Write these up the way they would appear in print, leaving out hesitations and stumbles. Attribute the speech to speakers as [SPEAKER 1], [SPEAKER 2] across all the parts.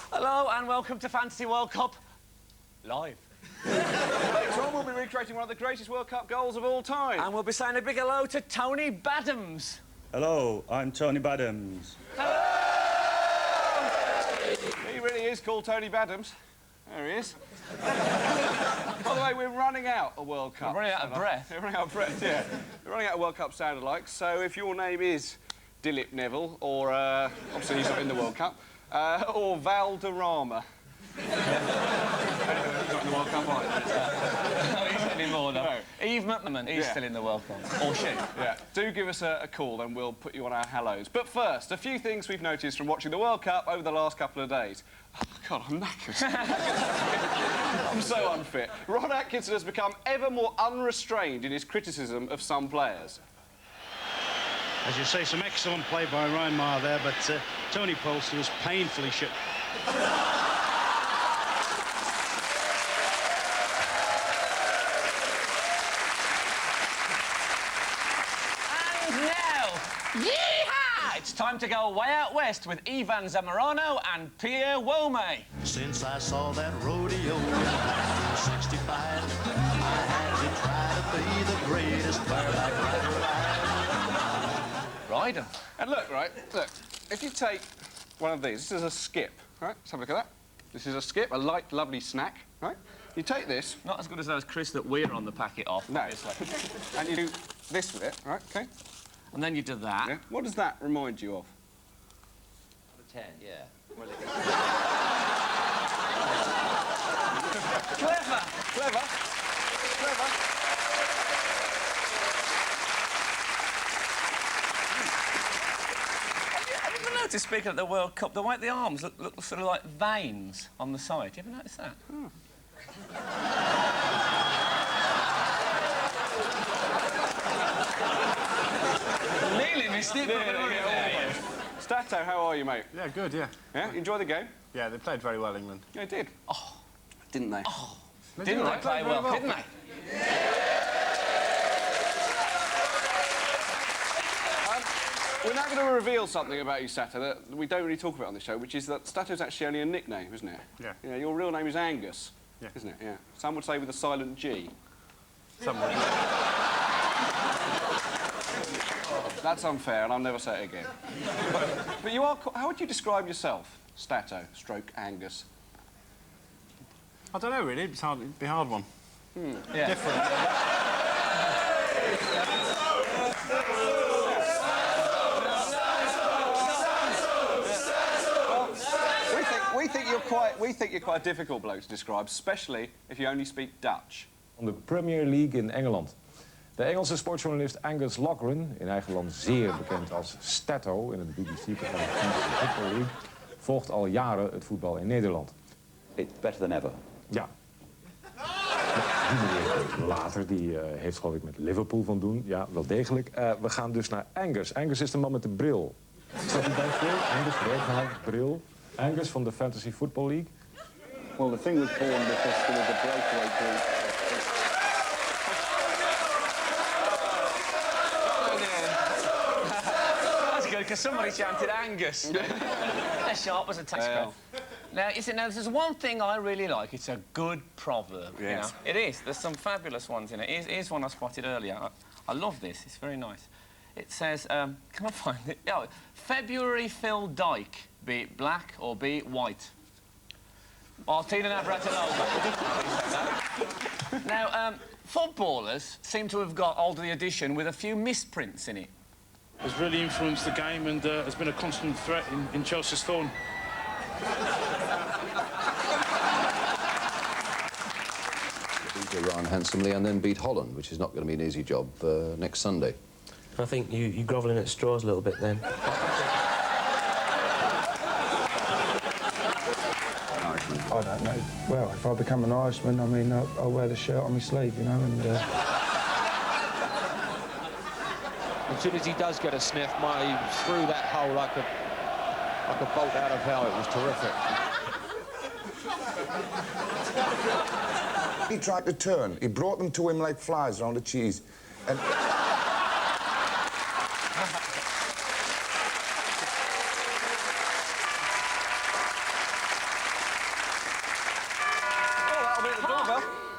[SPEAKER 1] Hello and welcome to Fantasy World Cup live.
[SPEAKER 2] Later on, we'll be recreating one of the greatest World Cup goals of all time.
[SPEAKER 1] And we'll be saying a big hello to Tony Badams.
[SPEAKER 3] Hello, I'm Tony Badams.
[SPEAKER 1] Hello!
[SPEAKER 2] He really is called Tony Badams. There he is. By the way, we're running out of World Cup.
[SPEAKER 1] We're running out of breath.
[SPEAKER 2] We're running out of breath, yeah. We're running out of World Cup sound-alikes, so if your name is Dilip Neville, or, obviously he's not in the World Cup, or Valderrama. He's not in the World Cup either.
[SPEAKER 1] No, he's not anymore, no. Eve McMahon, he's still in the World Cup. Or she.
[SPEAKER 2] Yeah. Do give us a call and we'll put you on our hellos. But first, a few things we've noticed from watching the World Cup over the last couple of days. Oh, God, I'm knackered. I'm so unfit. Ron Atkinson has become ever more unrestrained in his criticism of some players.
[SPEAKER 4] As you say, some excellent play by Ryan Maher there, but Tony Polster was painfully shit.
[SPEAKER 1] And now, yeehaw! It's time to go way out west with Ivan Zamorano and Pierre Wome.
[SPEAKER 5] Since I saw that rodeo in 1965, I had to try to be the greatest bareback rider alive.
[SPEAKER 1] Rider.
[SPEAKER 2] And look, look, if you take one of these, this is a skip, right? Let's have a look at that. This is a skip, a light, lovely snack, right? You take this...
[SPEAKER 1] Not as good as those crisps that we're on the packet of,
[SPEAKER 2] No.
[SPEAKER 1] obviously.
[SPEAKER 2] And you do this with it, right, OK?
[SPEAKER 1] And then you do that.
[SPEAKER 2] Yeah. What does that remind you of?
[SPEAKER 6] Out of 10, yeah. Well,
[SPEAKER 1] Clever!
[SPEAKER 2] Clever. Clever.
[SPEAKER 1] Have you ever noticed, speaking of the World Cup, the way the arms look sort of like veins on the side? You ever notice that?
[SPEAKER 2] Oh.
[SPEAKER 1] Nearly missed it, but
[SPEAKER 2] Yeah. Stato, how are you, mate?
[SPEAKER 7] Yeah, good, yeah.
[SPEAKER 2] Yeah? Enjoy the game?
[SPEAKER 7] Yeah, they played very well, England.
[SPEAKER 2] Yeah, they did. Oh. Didn't they?
[SPEAKER 1] Oh.
[SPEAKER 7] They
[SPEAKER 1] Didn't
[SPEAKER 7] did,
[SPEAKER 1] they play well, didn't they?
[SPEAKER 2] We're now going to reveal something about you, Stato, that we don't really talk about on the show, which is that Stato's actually only a nickname, isn't it?
[SPEAKER 7] Yeah.
[SPEAKER 2] You know, your real name is Angus, isn't it? Yeah. Some would say with a silent G.
[SPEAKER 7] Some would.
[SPEAKER 2] That's unfair, and I'll never say it again. But you are... How would you describe yourself, Stato, stroke Angus?
[SPEAKER 7] I don't know, really. It'd be a hard one.
[SPEAKER 1] Yeah.
[SPEAKER 7] Different.
[SPEAKER 2] We think you're quite a difficult bloke to describe, especially if you only speak Dutch.
[SPEAKER 8] Van de Premier League in Engeland. De Engelse sportjournalist Angus Loughran, in eigen land zeer bekend als Stato in het BBC-programma Fantasy Football League, volgt al jaren het voetbal in Nederland.
[SPEAKER 6] it's better than ever.
[SPEAKER 8] Ja. Die meneer later, die heeft geloof ik met Liverpool van doen. Ja, wel degelijk. We gaan dus naar Angus. Angus is de man met de bril. Staat hij bij voor? Angus, werkhaar, bril. Angus van de Fantasy Football League.
[SPEAKER 9] Well, the thing was born because there was a breakaway group.
[SPEAKER 1] That's good, because somebody chanted Angus. As sharp as a taxpayer. Now, you see, now, there's one thing I really like. It's a good proverb.
[SPEAKER 2] Yes.
[SPEAKER 1] You know? It is. There's some fabulous ones in it. Here's one I spotted earlier. I love this. It's very nice. It says, can I find it? Oh, February Phil Dyke, be it black or be it white. Martina Navratilova. Now, footballers seem to have got hold of the edition with a few misprints in it.
[SPEAKER 4] Has really influenced the game and has been a constant threat in Chelsea's thorn.
[SPEAKER 10] Beat Iran handsomely and then beat Holland, which is not going to be an easy job next Sunday.
[SPEAKER 11] I think you're grovelling at straws a little bit then.
[SPEAKER 12] I don't know. Well, if I become an Irishman, I mean, I'll wear the shirt on my sleeve, you know, and...
[SPEAKER 13] As soon as he does get a sniff, he's through that hole like a bolt out of hell. It was terrific.
[SPEAKER 14] He tried to turn. He brought them to him like flies around a cheese. And...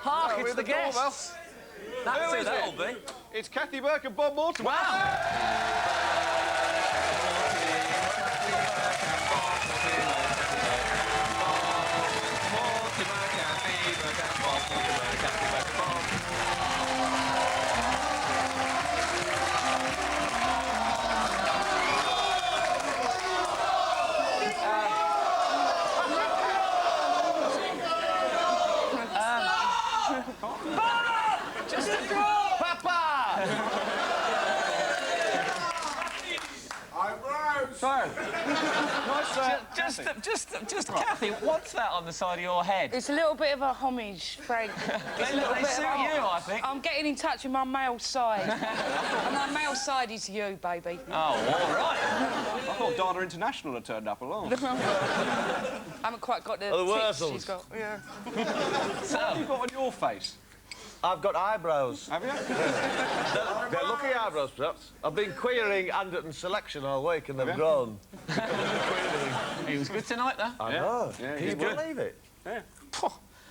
[SPEAKER 2] Hark, it's the guests.
[SPEAKER 1] That's who that'll be.
[SPEAKER 2] It's Kathy Burke and Bob Mortimer.
[SPEAKER 1] Just a draw! Papa!
[SPEAKER 2] Fine.
[SPEAKER 1] Just Kathy, what's that on the side of your head?
[SPEAKER 15] It's a little bit of a homage, Frank.
[SPEAKER 1] They suit you, I think.
[SPEAKER 15] I'm getting in touch with my male side. And my male side is you, baby.
[SPEAKER 1] Oh, all right.
[SPEAKER 2] I thought Dana International had turned up along.
[SPEAKER 15] I haven't quite got the tips she's got. Yeah.
[SPEAKER 2] So, what have you got on your face?
[SPEAKER 16] I've got eyebrows.
[SPEAKER 2] Have you?
[SPEAKER 16] They're lucky eyebrows, perhaps. I've been querying Anderton selection all week and they've grown.
[SPEAKER 1] He was good tonight, though.
[SPEAKER 16] I know.
[SPEAKER 2] Yeah,
[SPEAKER 16] Can you believe it?
[SPEAKER 2] Yeah.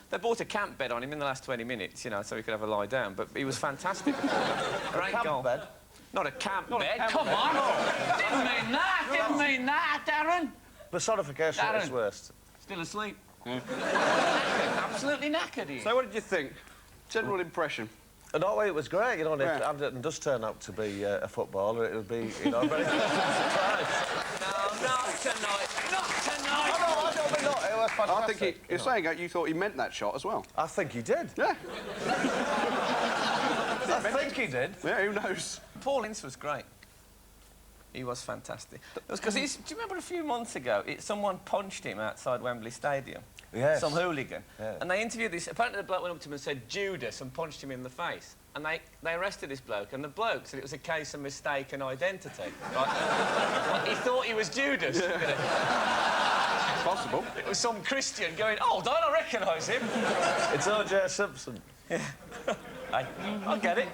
[SPEAKER 1] They bought a camp bed on him in the last 20 minutes, you know, so he could have a lie down. But he was fantastic. Great goal.
[SPEAKER 16] Bed?
[SPEAKER 1] Not a camp
[SPEAKER 2] Not
[SPEAKER 1] bed.
[SPEAKER 2] a camp
[SPEAKER 1] Come
[SPEAKER 2] bed.
[SPEAKER 1] on. Didn't mean that. Didn't mean that, Darren.
[SPEAKER 16] Personification at its
[SPEAKER 1] Darren.
[SPEAKER 16] worst.
[SPEAKER 1] Still asleep. Absolutely knackered. He.
[SPEAKER 2] So, what did you think? General impression?
[SPEAKER 16] No, it was great, you know, and if
[SPEAKER 2] Yeah.
[SPEAKER 16] Anderton does turn out to be a footballer, it would be, you know, a very surprise.
[SPEAKER 1] No, not tonight. Not tonight.
[SPEAKER 16] I don't mean not. It was fantastic.
[SPEAKER 2] I think you're saying you thought he meant that shot as well.
[SPEAKER 16] I think he did.
[SPEAKER 2] Yeah.
[SPEAKER 16] I think he did.
[SPEAKER 2] Yeah, who knows?
[SPEAKER 1] Paul Ince was great. He was fantastic. It was because do you remember a few months ago, someone punched him outside Wembley Stadium?
[SPEAKER 16] Yes.
[SPEAKER 1] Some hooligan.
[SPEAKER 16] Yeah.
[SPEAKER 1] And they interviewed this. Apparently, the bloke went up to him and said Judas and punched him in the face. And they arrested this bloke, and the bloke said it was a case of mistaken identity. Like, he thought he was Judas.
[SPEAKER 2] Yeah. Possible.
[SPEAKER 1] It was some Christian going, oh, don't I recognise him?
[SPEAKER 16] It's O.J. Simpson.
[SPEAKER 1] Yeah. I get it.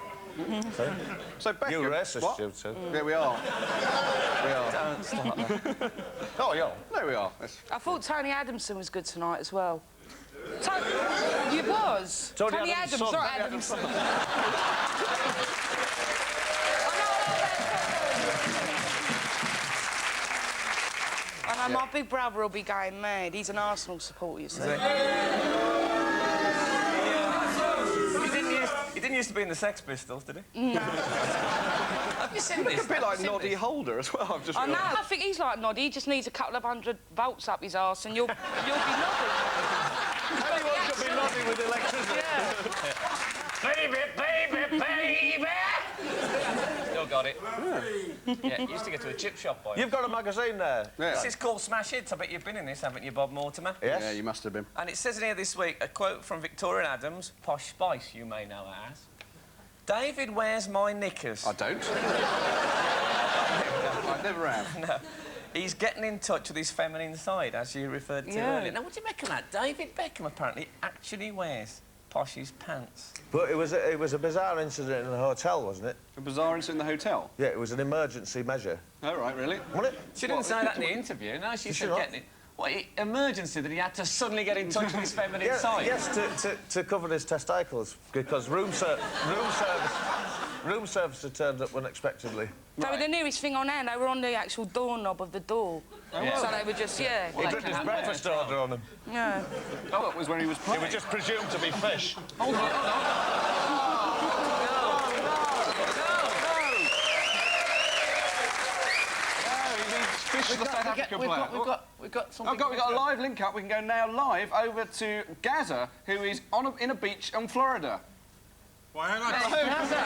[SPEAKER 2] So, Beckham...
[SPEAKER 16] You racist,
[SPEAKER 2] what?
[SPEAKER 16] you too.
[SPEAKER 2] Yeah, we are. We are.
[SPEAKER 1] Don't start that.
[SPEAKER 16] Oh, yeah.
[SPEAKER 2] There we are.
[SPEAKER 15] I thought Tony Adamson was good tonight as well. You was?
[SPEAKER 16] Tony
[SPEAKER 15] Adams,
[SPEAKER 16] Adams' son.
[SPEAKER 15] not Adamson. I know my big brother will be going mad. He's an Arsenal supporter, you see.
[SPEAKER 1] He didn't used to be in the Sex Pistols, did he?
[SPEAKER 15] No.
[SPEAKER 1] Have you seen this?
[SPEAKER 2] A bit like Noddy Holder as well, I've just
[SPEAKER 15] I know.
[SPEAKER 2] realised.
[SPEAKER 15] I think he's like Noddy. He just needs a couple of 100 volts up his arse and you'll be Noddy.
[SPEAKER 16] Anyone could be nodding with electricity.
[SPEAKER 15] Yeah.
[SPEAKER 1] Baby, baby, baby! Still got it. Yeah, you used to go to a chip shop, boy.
[SPEAKER 16] You've got a magazine there.
[SPEAKER 2] Yeah.
[SPEAKER 1] This is called Smash Hits. I bet you've been in this, haven't you, Bob Mortimer?
[SPEAKER 16] Yes.
[SPEAKER 2] Yeah, you must have been.
[SPEAKER 1] And it says in here this week, a quote from Victoria Adams, Posh Spice, you may know her as. David wears my knickers.
[SPEAKER 2] I don't. I never have.
[SPEAKER 1] No. He's getting in touch with his feminine side, as you referred to earlier. Now, what do you make of that? David Beckham apparently actually wears Posh's pants.
[SPEAKER 16] But it was a bizarre incident in a hotel, wasn't it?
[SPEAKER 2] A bizarre incident in the hotel?
[SPEAKER 16] Yeah, it was an emergency measure.
[SPEAKER 2] Oh, right, really?
[SPEAKER 16] Wasn't it?
[SPEAKER 1] She didn't say that in the interview. No, she said getting it. What, emergency that he had to suddenly get in touch with his feminine side?
[SPEAKER 16] Yes, to cover his testicles, because room service had turned up unexpectedly.
[SPEAKER 15] They were the nearest thing on hand. They were on the actual doorknob of the door.
[SPEAKER 1] Yeah.
[SPEAKER 15] So they were just, yeah.
[SPEAKER 16] He did his breakfast order on them.
[SPEAKER 15] Yeah.
[SPEAKER 2] Oh, it was when he was playing.
[SPEAKER 16] It was just presumed to be fish.
[SPEAKER 1] Hold on, hold on. We've got something.
[SPEAKER 2] We've got a live link up. We can go now live over to Gaza, who is in a beach in Florida.
[SPEAKER 7] Why,
[SPEAKER 2] Hello, Gaza.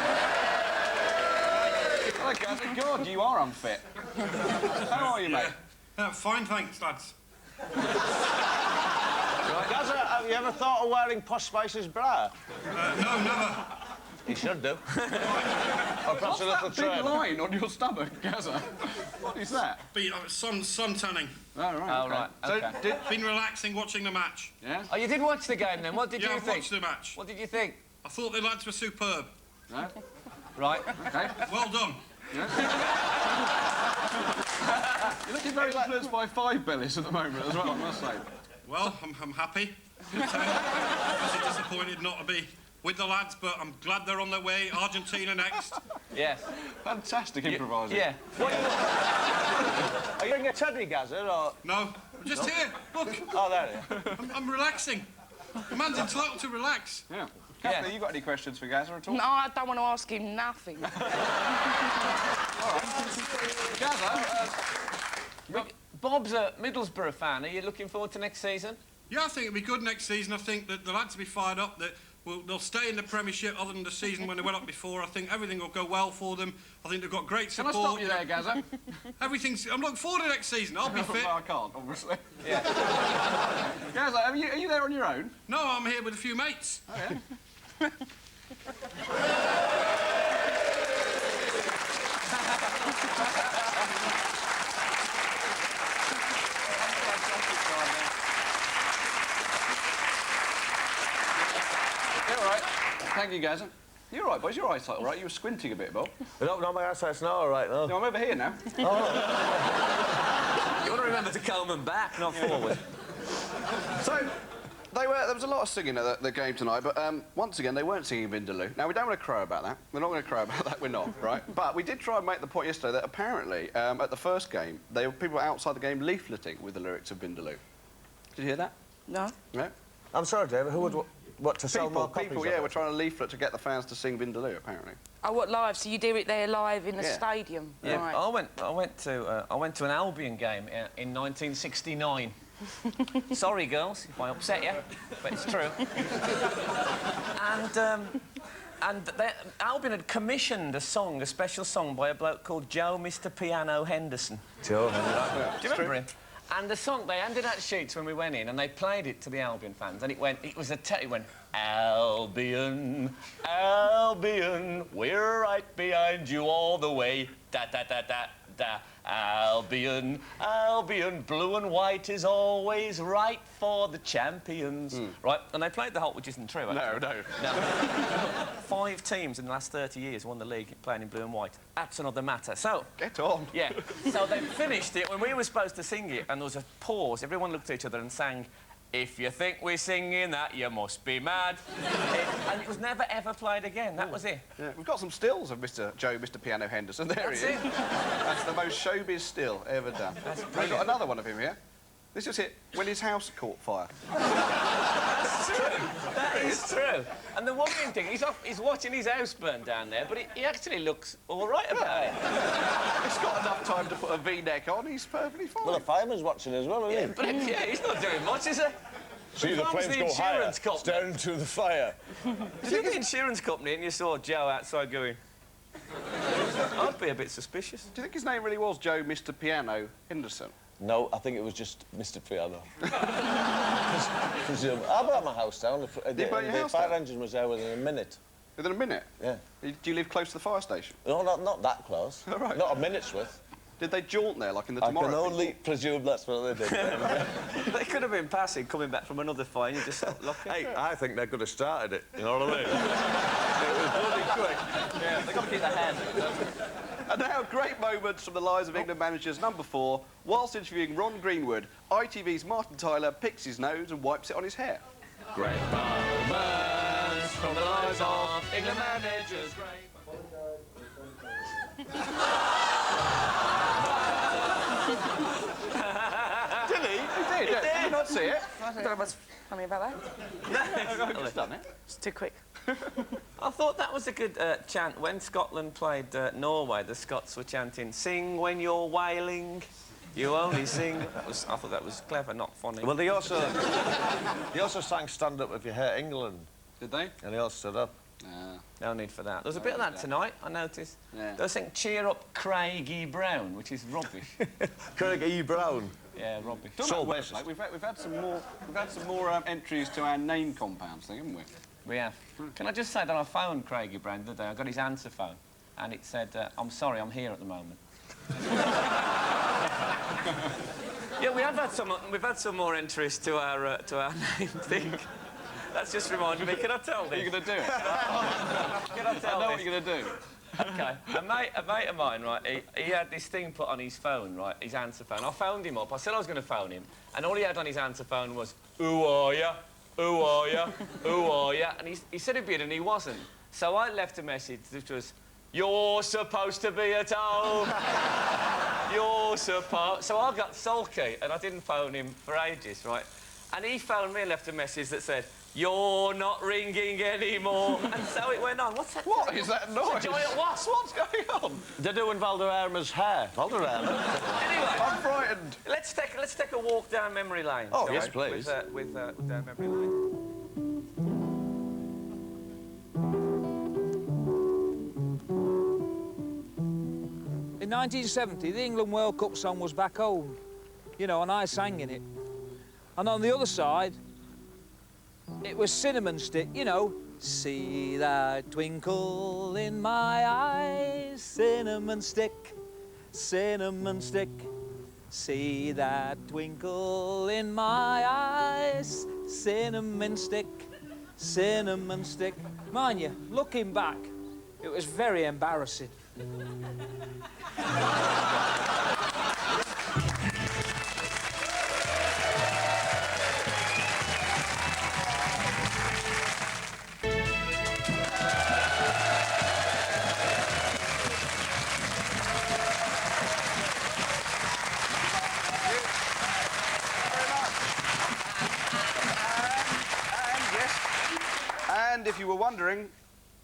[SPEAKER 2] God, you are unfit. How are you, mate?
[SPEAKER 7] Fine, thanks, lads.
[SPEAKER 16] Right, Have you ever thought of wearing Posh Spice's bra?
[SPEAKER 7] No, never.
[SPEAKER 16] You should do. Or perhaps a little
[SPEAKER 2] Big
[SPEAKER 16] train.
[SPEAKER 2] line on your stomach, Gazza. What is that?
[SPEAKER 7] Sun tanning.
[SPEAKER 2] Oh, right.
[SPEAKER 1] Oh, right, OK.
[SPEAKER 2] So,
[SPEAKER 7] Been relaxing watching the match.
[SPEAKER 2] Yeah?
[SPEAKER 1] Oh, you did watch the game, then? What did you
[SPEAKER 7] I've
[SPEAKER 1] think?
[SPEAKER 7] watched the match.
[SPEAKER 1] What did you think?
[SPEAKER 7] I thought the lads were superb.
[SPEAKER 2] No?
[SPEAKER 1] Right.
[SPEAKER 2] OK.
[SPEAKER 7] Well done.
[SPEAKER 2] You're looking very influenced by Five Bellies at the moment as well, I must say.
[SPEAKER 7] Well, I'm happy. Obviously disappointed not to be with the lads, but I'm glad they're on their way. Argentina next.
[SPEAKER 1] Yes.
[SPEAKER 2] Fantastic improvising.
[SPEAKER 1] Yeah.
[SPEAKER 16] Are you doing a teddy, Gazza, or...?
[SPEAKER 7] No, I'm just here. Look.
[SPEAKER 16] Oh, there you are.
[SPEAKER 7] I'm relaxing. The man's entitled to relax.
[SPEAKER 2] Yeah. Kathleen, you got any questions for Gazza at all?
[SPEAKER 15] No, I don't want to ask him nothing.
[SPEAKER 2] Gazza,
[SPEAKER 1] Bob's a Middlesbrough fan. Are you looking forward to next season?
[SPEAKER 7] Yeah, I think it'll be good next season. I think that the lads will be fired up. That they'll stay in the Premiership other than the season when they went up before. I think everything will go well for them. I think they've got great
[SPEAKER 2] can I
[SPEAKER 7] support.
[SPEAKER 2] stop you there, Gazza?
[SPEAKER 7] I'm looking forward to next season. I'll be fit.
[SPEAKER 2] No, I can't, obviously. Yeah. Gazza, are you there on your own?
[SPEAKER 7] No, I'm here with a few mates.
[SPEAKER 2] Oh, yeah? All right. Thank you, Gazza. You're all right, boys. Your eyesight's all right. You were squinting a bit, Bob.
[SPEAKER 16] No, my eyesight's not all right, though.
[SPEAKER 2] No, I'm over here now.
[SPEAKER 11] You want to remember to comb them back, not forward.
[SPEAKER 2] So, there was a lot of singing at the game tonight, but once again, they weren't singing Vindaloo. Now, we don't want to crow about that. We're not going to crow about that, we're not, right? But we did try and make the point yesterday that apparently, at the first game, people were outside the game leafleting with the lyrics of Vindaloo. Did you hear that?
[SPEAKER 15] No.
[SPEAKER 2] No?
[SPEAKER 16] I'm sorry, David, who would... What, to sell more copies
[SPEAKER 2] People,
[SPEAKER 16] of
[SPEAKER 2] yeah,
[SPEAKER 16] it?
[SPEAKER 2] we're trying to leaflet to get the fans to sing Vindaloo, apparently.
[SPEAKER 15] Oh, what, live? So you do it there live in the
[SPEAKER 2] Yeah.
[SPEAKER 15] stadium?
[SPEAKER 1] Yeah.
[SPEAKER 15] Right.
[SPEAKER 1] I went to an Albion game in 1969. Sorry, girls, if I upset you, but it's true. And Albion had commissioned a special song by a bloke called Joe Mr. Piano Henderson.
[SPEAKER 16] Joe.
[SPEAKER 1] Do you remember him? And the song, they handed out sheets when we went in, and they played it to the Albion fans, and it went, it went, Albion, Albion, we're right behind you all the way, da-da-da-da-da. Albion, Albion, blue and white is always right for the champions. Right, and they played the whole, which isn't true, actually.
[SPEAKER 2] No.
[SPEAKER 1] 5 teams in the last 30 years won the league playing in blue and white. That's another matter. So...
[SPEAKER 2] Get on.
[SPEAKER 1] Yeah. So they finished it when we were supposed to sing it, and there was a pause. Everyone looked at each other and sang, "If you think we're singing that, you must be mad." And it was never, ever played again. That was it.
[SPEAKER 2] Yeah, we've got some stills of Mr. Piano Henderson. There
[SPEAKER 1] That's
[SPEAKER 2] he is.
[SPEAKER 1] it.
[SPEAKER 2] That's the most showbiz still ever done. We've got another one of him here. This is it, when his house caught fire.
[SPEAKER 1] That's true. That is true. And the worrying thing, he's watching his house burn down there, but he actually looks all right about it.
[SPEAKER 2] He's got enough time to put a V-neck on, he's perfectly fine.
[SPEAKER 16] Well, the fireman's watching as well, isn't he?
[SPEAKER 1] But he's not doing much, is he?
[SPEAKER 3] See the flames go higher, staring through the fire.
[SPEAKER 1] Did you the insurance company and you saw Joe outside going... I'd be a bit suspicious.
[SPEAKER 2] Do you think his name really was Joe Mr. Piano Henderson?
[SPEAKER 16] No, I think it was just Mr. Piano. I burnt my house down. The fire engine was there within a minute.
[SPEAKER 2] Within a minute?
[SPEAKER 16] Yeah.
[SPEAKER 2] Do you live close to the fire station?
[SPEAKER 16] No, not that close.
[SPEAKER 2] Oh, right.
[SPEAKER 16] Not a minute's worth.
[SPEAKER 2] Did they jaunt there, like in the Tomorrow
[SPEAKER 16] I can only presume that's what they did.
[SPEAKER 1] They could have been passing, coming back from another fire, and you just lock it.
[SPEAKER 16] Hey, I think they could have started it, you know what I mean? It was bloody quick.
[SPEAKER 1] Yeah, they've got to keep their hand.
[SPEAKER 2] And now, great moments from the lives of England managers. Number 4, whilst interviewing Ron Greenwood, ITV's Martin Tyler picks his nose and wipes it on his hair.
[SPEAKER 1] Great moments from the lives of England managers.
[SPEAKER 2] Did he? He did. Did you not see it?
[SPEAKER 15] I don't know what's funny about that.
[SPEAKER 2] I've just done it.
[SPEAKER 15] It's too quick.
[SPEAKER 1] I thought that was a good chant. When Scotland played Norway, the Scots were chanting, "Sing when you're wailing, you only sing." I thought that was clever, not funny.
[SPEAKER 16] Well, they also sang "Stand Up If You Hate England."
[SPEAKER 2] Did they?
[SPEAKER 16] And they all stood up.
[SPEAKER 1] No need for that. There was a bit of that tonight, I noticed.
[SPEAKER 16] Yeah.
[SPEAKER 1] They were saying, cheer up Craigie Brown, which is rubbish.
[SPEAKER 16] Craigie Brown.
[SPEAKER 1] Yeah, rubbish.
[SPEAKER 2] So we've had some more entries to our name compounds thing, haven't we?
[SPEAKER 1] We have. Can I just say that I phoned Craigie Brown the other day. I got his answer phone, and it said, "I'm sorry, I'm here at the moment." Yeah, we've had some more entries to our name thing. That's just reminded me. Can I tell this?
[SPEAKER 2] Are you going to do it?
[SPEAKER 1] Can I tell
[SPEAKER 2] I know
[SPEAKER 1] this?
[SPEAKER 2] what you're going to do.
[SPEAKER 1] OK, a mate of mine, right, he had this thing put on his phone, right, his answer phone. I phoned him up. I said I was going to phone him, and all he had on his answer phone was, "Who are ya? Who are ya? Who are ya?" And he said he'd be, and he wasn't. So I left a message which was, "You're supposed to be at home. You're supposed..." So I got sulky, and I didn't phone him for ages, right? And he phoned me and left a message that said, "You're not ringing anymore." And so it went on. What's that?
[SPEAKER 2] What is that noise?
[SPEAKER 1] It's a giant wasp.
[SPEAKER 2] What's going on?
[SPEAKER 16] They're doing Valderrama's hair. Valderrama.
[SPEAKER 1] Anyway,
[SPEAKER 2] I'm frightened.
[SPEAKER 1] let's take a walk down memory lane.
[SPEAKER 16] Oh,
[SPEAKER 1] shall
[SPEAKER 16] yes,
[SPEAKER 1] we?
[SPEAKER 16] please.
[SPEAKER 1] With down memory lane.
[SPEAKER 17] In 1970, the England World Cup song was Back Home, you know, and I sang in it. And on the other side, it was Cinnamon Stick, you know. See that twinkle in my eyes, cinnamon stick, cinnamon stick. See that twinkle in my eyes, cinnamon stick, cinnamon stick. Mind you, looking back, it was very embarrassing.
[SPEAKER 2] And if you were wondering...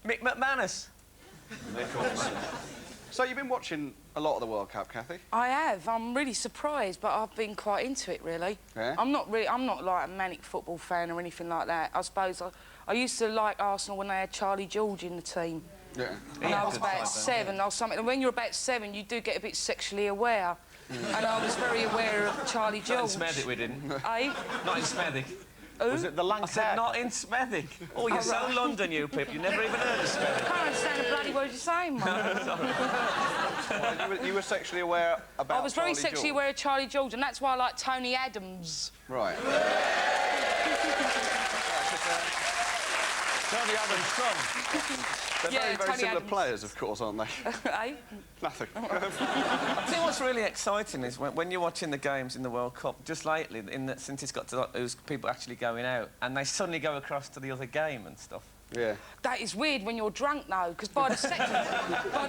[SPEAKER 1] Mick McManus.
[SPEAKER 2] So you've been watching a lot of the World Cup, Kathy?
[SPEAKER 15] I have. I'm really surprised, but I've been quite into it, really.
[SPEAKER 2] Yeah?
[SPEAKER 15] I'm not like a manic football fan or anything like that. I suppose I used to like Arsenal when they had Charlie George in the team.
[SPEAKER 2] Yeah.
[SPEAKER 15] And I was about 7 or something. And when you're about 7, you do get a bit sexually aware. And I was very aware of Charlie George.
[SPEAKER 1] Not in Smethwick, we didn't.
[SPEAKER 15] Eh?
[SPEAKER 1] Not in Smethwick.
[SPEAKER 15] Who?
[SPEAKER 16] Was it the lank
[SPEAKER 1] I said not in Smethwick. Oh, you're so London, you Pip. You never even heard of Smethwick.
[SPEAKER 15] I can't understand a bloody word you're saying, man.
[SPEAKER 2] You were sexually aware about
[SPEAKER 15] I was very
[SPEAKER 2] Charlie
[SPEAKER 15] sexually
[SPEAKER 2] George.
[SPEAKER 15] aware of Charlie George, and that's why I like Tony Adams.
[SPEAKER 2] Right.
[SPEAKER 16] Tony Adams' son.
[SPEAKER 2] They're
[SPEAKER 15] Yeah,
[SPEAKER 2] very, very
[SPEAKER 15] Tony
[SPEAKER 2] similar
[SPEAKER 15] Adams.
[SPEAKER 2] players, of course, aren't they?
[SPEAKER 15] Eh?
[SPEAKER 2] Nothing.
[SPEAKER 1] I think what's really exciting is when you're watching the games in the World Cup, just lately, since it's got to those people actually going out, and they suddenly go across to the other game and stuff.
[SPEAKER 2] Yeah.
[SPEAKER 15] That is weird when you're drunk, though, because by the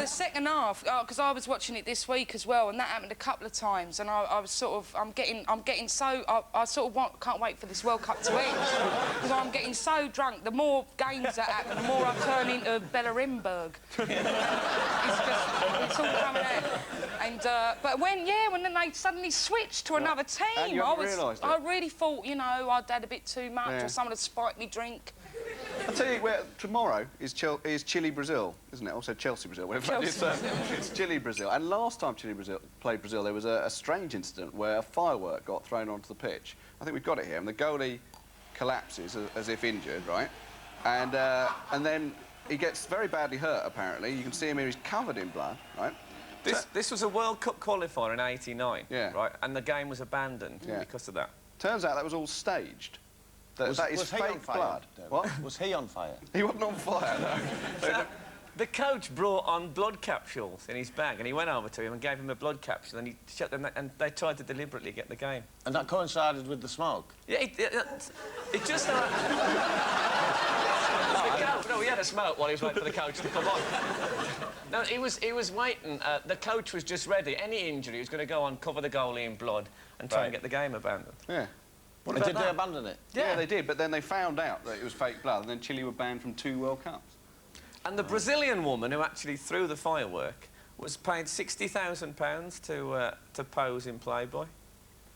[SPEAKER 15] second half, because I was watching it this week as well, and that happened a couple of times, and I was sort of, I'm getting so, I sort of can't wait for this World Cup to end, because I'm getting so drunk. The more games that happen, the more I turn into Bellerimberg. It's all coming out. And but when then they suddenly switched to another team,
[SPEAKER 2] And you haven't realised it?
[SPEAKER 15] I really thought, you know, I'd had a bit too much,
[SPEAKER 2] Yeah.
[SPEAKER 15] or someone had spiked me drink.
[SPEAKER 2] I'll tell you where tomorrow is Chile Brazil, isn't it? Also Chelsea Brazil. Whatever it's Chile Brazil. And last time Chile Brazil played Brazil, there was a strange incident where a firework got thrown onto the pitch. I think we've got it here, and the goalie collapses as if injured, right? And then he gets very badly hurt. Apparently, you can see him here; he's covered in blood, right?
[SPEAKER 1] This was a World Cup qualifier in '89,
[SPEAKER 2] Yeah.
[SPEAKER 1] right? And the game was abandoned because of that.
[SPEAKER 2] Turns out that was all staged. That is
[SPEAKER 16] was he on
[SPEAKER 2] fake
[SPEAKER 16] fire?
[SPEAKER 2] blood. What?
[SPEAKER 16] Was he on fire?
[SPEAKER 2] He wasn't on fire, no.
[SPEAKER 1] The coach brought on blood capsules in his bag, and he went over to him and gave him a blood capsule, and he shut them, and they tried to deliberately get the game.
[SPEAKER 16] And that coincided with the smoke?
[SPEAKER 1] Yeah, it just... No, he had a smoke while he was waiting for the coach to come on. No, he was waiting. The coach was just ready. Any injury, he was going to go on, cover the goalie in blood, and try and get the game abandoned.
[SPEAKER 2] Yeah.
[SPEAKER 16] And did they abandon it?
[SPEAKER 2] Yeah, they did, but then they found out that it was fake blood, and then Chile were banned from 2 World Cups.
[SPEAKER 1] And the Brazilian woman who actually threw the firework was paid £60,000 to pose in Playboy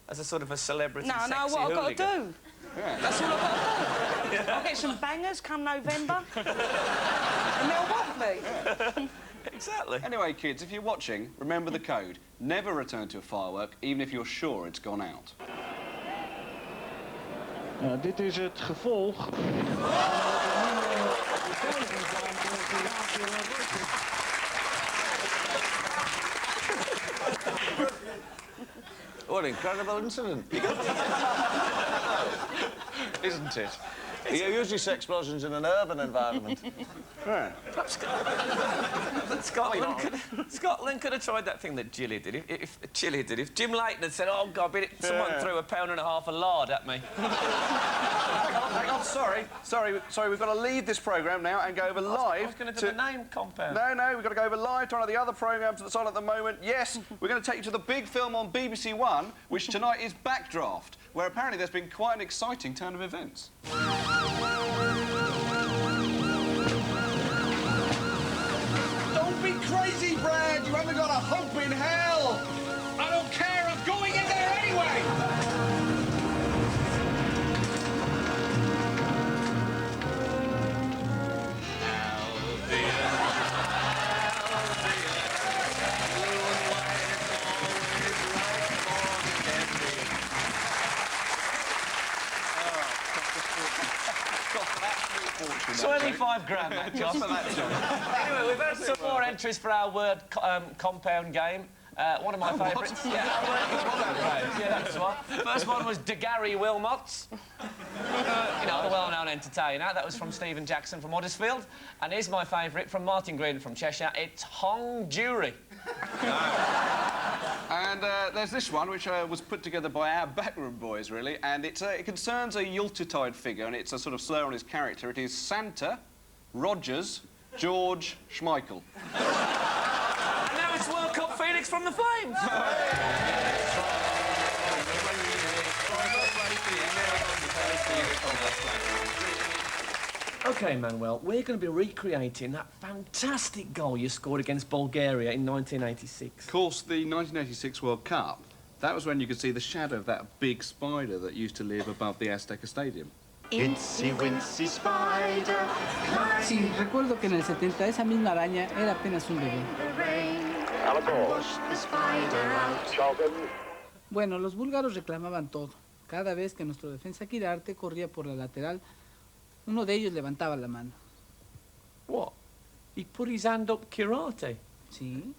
[SPEAKER 1] as a sort of a celebrity sexy
[SPEAKER 15] what I've got to
[SPEAKER 1] hooligan.
[SPEAKER 15] do. Yeah. That's all I've got to do. I'll get some bangers come November. And they'll want me.
[SPEAKER 1] Exactly.
[SPEAKER 2] Anyway, kids, if you're watching, remember the code. Never return to a firework, even if you're sure it's gone out.
[SPEAKER 4] Dit is het gevolg.
[SPEAKER 16] What an incredible incident.
[SPEAKER 2] Isn't it?
[SPEAKER 16] You usually see explosions in an urban environment.
[SPEAKER 2] Yeah.
[SPEAKER 1] Scotland could have tried that thing that Chile did. If Jim Leighton had said, "Oh God, someone threw a £1.5 of lard at me."
[SPEAKER 2] Hang on, sorry, we've got to leave this programme now and go over live.
[SPEAKER 1] I was going to do the name compound.
[SPEAKER 2] No, we've got to go over live to one of the other programmes that's on at the moment. Yes, we're going to take you to the big film on BBC One, which tonight is Backdraft, where apparently there's been quite an exciting turn of events.
[SPEAKER 18] Don't be crazy, Brad! You haven't got a hope in hell! I don't care, I'm going in there anyway!
[SPEAKER 1] £25,000, that job. Anyway, we've had some more entries for our word compound game. One of my favourites. Yeah, that's one. First one was De Gary Wilmots. You know, the well-known entertainer. That was from Stephen Jackson from Huddersfield. And here's my favourite from Martin Green from Cheshire. It's Hong Jury.
[SPEAKER 2] And there's this one, which was put together by our backroom boys, really, and it concerns a Yuletide figure, and it's a sort of slur on his character. It is Santa, Rogers, George, Schmeichel.
[SPEAKER 1] And now it's World Cup Phoenix from the Flames. OK, Manuel, we're going to be recreating that fantastic goal you scored against Bulgaria in 1986.
[SPEAKER 2] Of course, the 1986 World Cup, that was when you could see the shadow of that big spider that used to live above the Azteca Stadium.
[SPEAKER 5] Itsy Wincy Spider.
[SPEAKER 19] Sí, recuerdo que en el 70 esa misma araña era apenas un bebé. Bueno, los búlgaros reclamaban todo. Cada vez que nuestro defensa Quirarte corría por la lateral, uno de ellos levantaba la mano.
[SPEAKER 1] What? He put his hand up Kirate?
[SPEAKER 19] Sí.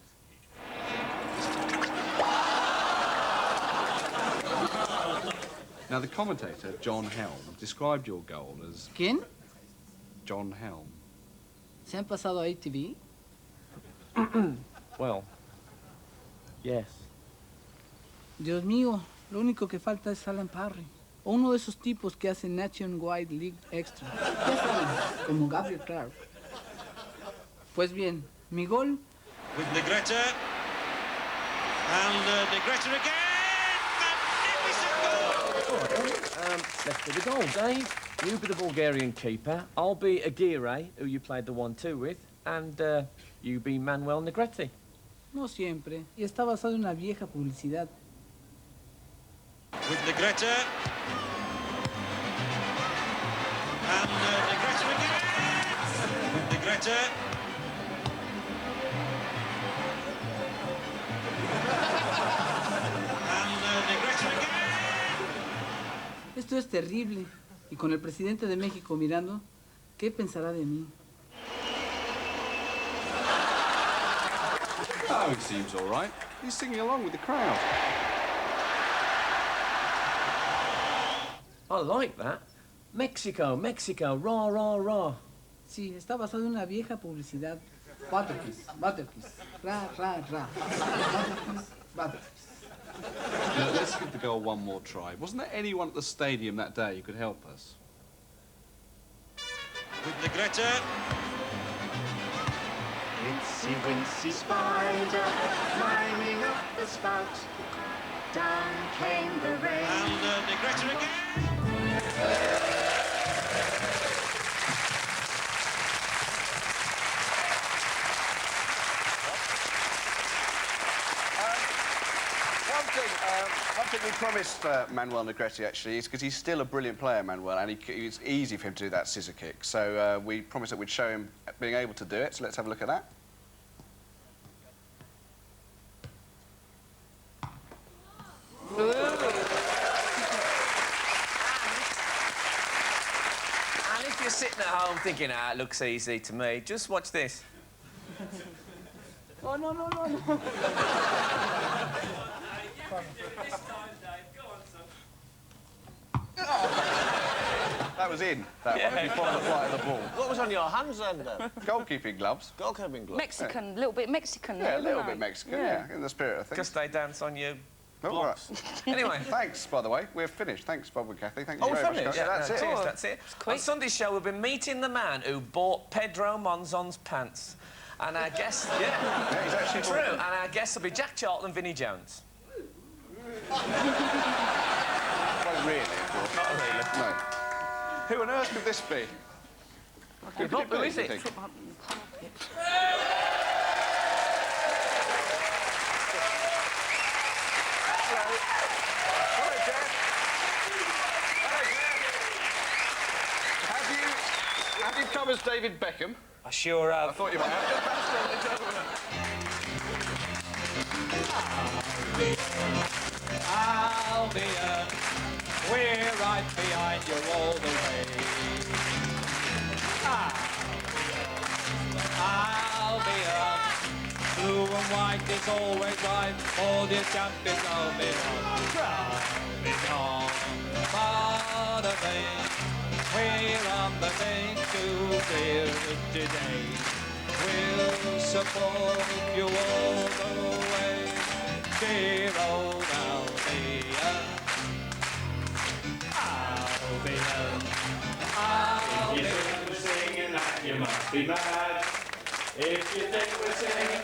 [SPEAKER 2] Now, the commentator, John Helm, described your goal as...
[SPEAKER 19] ¿Quién?
[SPEAKER 2] John Helm.
[SPEAKER 19] ¿Se han pasado a ATV?
[SPEAKER 1] Well, yes.
[SPEAKER 19] Dios mío, lo único que falta es Alan Parry. O uno de esos tipos que hacen Nationwide League Extra. Ya saben, como Gabriel Clark. Pues bien, mi gol...
[SPEAKER 18] With Negrete. And Negrete again!
[SPEAKER 1] Let's do the goal, Dave. You be the Bulgarian keeper. I'll be Aguirre, who you played the 1-2 with, and you be Manuel Negrete.
[SPEAKER 19] No siempre. Y está basado en una vieja publicidad.
[SPEAKER 18] With Negrete. And Negrete again! With Negrete. And Negrete again!
[SPEAKER 19] Esto es terrible. Y con el presidente de México mirando, ¿qué pensará de mí?
[SPEAKER 2] Oh, he seems all right. He's singing along with the crowd.
[SPEAKER 1] I like that. Mexico, Mexico, rah, rah, rah.
[SPEAKER 19] Sí, está basado en una vieja publicidad. Butterkiss, Butterkiss, ra, ra, ra. Butterkiss, Butterkiss.
[SPEAKER 2] Now, let's give the goal one more try. Wasn't there anyone at the stadium that day who could help us?
[SPEAKER 18] With Negrete.
[SPEAKER 5] Itsy Wincy Spider, climbing up the spout. Down came the rain.
[SPEAKER 18] And Negrete again!
[SPEAKER 2] One thing thing we promised Manuel Negretti, actually, is because he's still a brilliant player, Manuel, and it's easy for him to do that scissor kick. So we promised that we'd show him being able to do it, so let's have a look at that.
[SPEAKER 11] And if you're sitting at home thinking, it looks easy to me, just watch this.
[SPEAKER 19] Oh, no.
[SPEAKER 2] That was in. That one. You followed the flight of the ball.
[SPEAKER 16] What was on your hands then?
[SPEAKER 2] Goalkeeping gloves.
[SPEAKER 16] Goalkeeping gloves.
[SPEAKER 15] Mexican, a little bit Mexican.
[SPEAKER 2] Yeah, a little bit Mexican, yeah, in the spirit of things.
[SPEAKER 11] Because they dance on you.
[SPEAKER 2] Oh, right.
[SPEAKER 11] Anyway.
[SPEAKER 2] Thanks, by the way. We're finished. Thanks, Bob and Kathy. Thank you
[SPEAKER 11] Oh,
[SPEAKER 2] very much.
[SPEAKER 11] finished?
[SPEAKER 2] Yeah,
[SPEAKER 11] Yeah,
[SPEAKER 2] that's it.
[SPEAKER 11] cheers, that's it. On Sunday's show, we'll be meeting the man who bought Pedro Monzon's pants. And our guest...
[SPEAKER 2] Yeah, he's actually
[SPEAKER 11] true. And our guests will be Jack Charlton and Vinnie Jones.
[SPEAKER 2] Well, really, of course.
[SPEAKER 11] Not really.
[SPEAKER 2] No. Who on earth could this be?
[SPEAKER 11] Who is it?
[SPEAKER 2] Have you come as David Beckham?
[SPEAKER 11] I sure have.
[SPEAKER 2] I thought you might have.
[SPEAKER 17] Albion, we're right behind you all the way. Albion, blue and white is always right. All your champions, Albion, Albion, Bada Bay. We're on the main to clear it today. We'll support you all the way. Dear old Albion, Albion, Albion.
[SPEAKER 20] If you think we're singing that, you must be mad. If you think we're singing